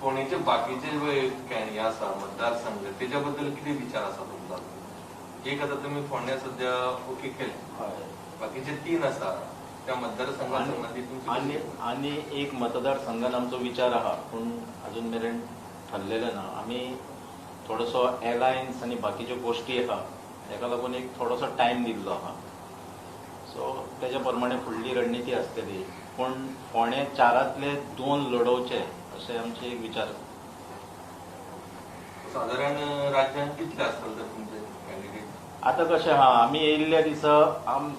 फोंडेचे बाकीचे हे आसा मतदारसंघ त्याच्याबद्दल किती विचार आसा तुमचा? एक आता तुम्ही फोंड्या सध्या ओके केले, बाकीचे 3 आसा त्या मतदारसंघा संबंधी आणि एक मतदारसंघान आमचो विचार आहा पण अजून मेरेन ठरलेले ना. आम्ही थोडोसो अलायन्स आणि बाकीच्यो गोष्टी आहा ताका लागून एक थोडोसो टायम दिल्लो आहा. सो तेज्या प्रमाणे फुडली रणनीती आसतली. पण फोंडे 4 2 लढवचे असे आमचे एक विचार. साधारण राज्यात कितले आसतले तर तुमचे कॅन्डिडेट? आता कशें आहा, आमी येयल्ल्या दिसा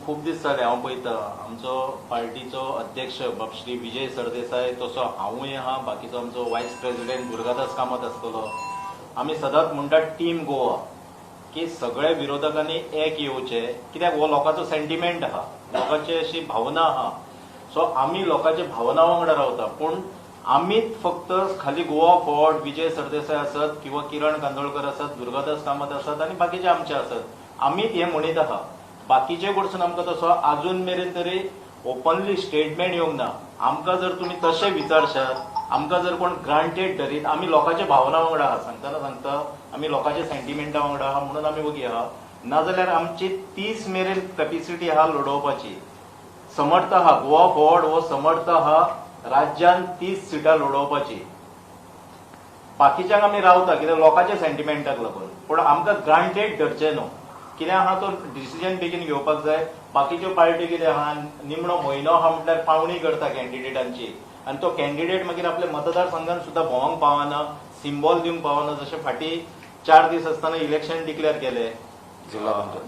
खूब दीस जाले हांव पळयता आमचो पार्टीचो अध्यक्ष बाब श्री विजय सरदेसाय, तसो हांवूय आहा, बाकीचो आमचो वायस प्रेसिडेंट दुर्गादास कामत आसतलो. आमी सदांच म्हणटात टीम गोवा, की सगळे विरोधकांनी एक येवचे, कित्याक हो लोकांचो सेंटिमेंट आहा, लोकांची अशी भावना आहा. सो आमी लोकांच्या भावना वांगडा रावता. पूण आमीच फक्त खाली गोवा फोर्ट विजय सरदेसाय आसत किंवा किरण कांदोळकर आसत, दुर्गादास कामत आसत आणि बाकीचे आमचे आसत, आमीच हे म्हणीत आहा. बाकीचे कडसून आमकां तसो अजून मेरेन तरी ओपनली स्टेटमेंट येवंक ना. आमकां जर तुमी तशें विचारशात, आमकां जर कोण ग्रांटेड धरीत, आमी लोकांच्या भावना वांगडा आहा. सांगता आमी लोकांच्या सेंटिमेंटा वांगडा आहा म्हणून आमी वगी आहा. नाजाल्यार आमची 30 मेरेन कॅपिसिटी आहा लढोवपाची. समर्थ आहा गोवा फोर्ट हो समर्थ आहा राज्यान 30 सिटां लढोवपाची. बाकीच्यांक आमी रावता कित्याक लोकांच्या सेंटिमेंटाक लागून. पूण आमकां ग्रांटेड धरचे न्हू. कितें आहा तो डिसिजन बेगीन घेवपाक जाय. बाकीच्यो पार्टी कितें आहा, निमणो म्हयनो आहा म्हटल्यार पावणी करता कॅन्डिडेटांची, आणि तो कॅन्डिडेट मागीर आपल्या मतदारसंघात सुद्धा भोवंक पावना, सिंबॉल दिवंक पावना. जशें फाटीं 4 दीस आसतना इलेक्शन डिक्लेअर केले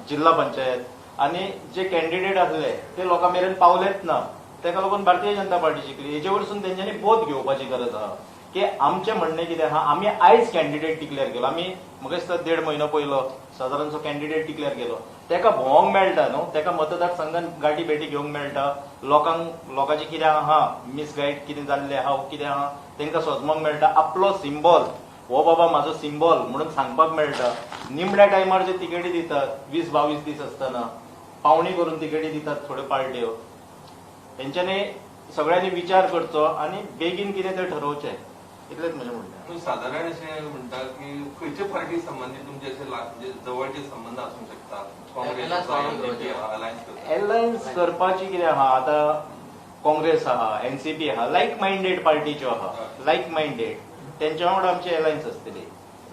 जिल्हा पंचायत, आणि जे कॅन्डिडेट आसले ते लोकां मेरेन पावलेच ना. ताका लागून भारतीय जनता पार्टी जिखली. हेजे वरसून तेंच्यांनी बोध घेवपाची गरज आहा की आमचें म्हणणें कितें आहा. आमी आयज कॅन्डिडेट डिक्लेअर केलो. आमी म्हाका दिसता 1.5 म्हयनो पयलो सादारणसो कॅन्डिडेट डिक्लेअर केलो. ताका भोवंक मेळटा न्हू, ताका मतदारसंघान गाठी भेटी घेवंक मेळटा. लोकांचें कितें आहा, मिसगायड कितें जाल्लें आहा, कितें आहा तांकां सोजमोंक मेळटा. आपलो सिंबॉल हो बाबा म्हाजो सिंबॉल म्हणून सांगपाक मेळटा. निमड्या टायमार जे तिकेटी दितात 20-22 दीस आसतना पावणी करून तिकेटी दितात थोड्यो पार्ट्यो, तेंच्यांनी सगळ्यांनी विचार करचो आणि बेगीन कितें तें ठरवचें. इतलेंच म्हजें म्हणणें. साधारण अशें म्हणटा की खंयचे पार्टी संबंधी तुमचे अशे जवळचे संबंध आसूंक शकता? अलायन्स करपाची कितें आहा, आतां काँग्रेस आहा, एनसीपी आहा, लायक मायंडेड पार्टीच्यो आहा, लायक मायंडेड तेंच्या वांगडा आमची अलायन्स आसतली.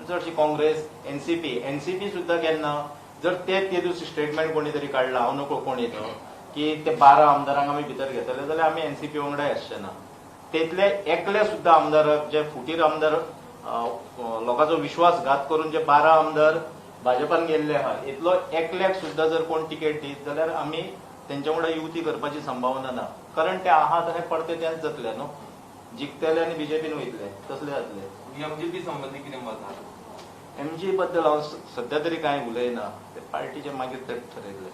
चडशी काँग्रेस एनसीपी सुद्धा केन्ना जर ते दिवशी स्टेटमेंट कोणी तरी काडला, हांव नको कोणी तो, की ते 12 आमदारांक आमी भितर घेतले जाल्यार आमी एनसीपी वांगडाय आसचे ना. तेतले एकले सुद्धा आमदाराक जे फुटीर आमदार लोकांचो विश्वासघात करून जे 12 आमदार भाजपान गेल्ले आहा, इतलो एकल्याक सुद्धा जर कोण तिकेट दीत जाल्यार आमी तेंच्या वांगडा युती करपाची संभावना ना. कारण ते आहा तशें पडते तेंच जातले न्हू. जिखतले आनी बीजेपीन वयतले तसले जातले. एमजीपी संबंधी कितें मत आहा? एमजी बद्दल हांव सध्या तरी कांय उलयना. ते पार्टीचे मागीर ते ठरयतले.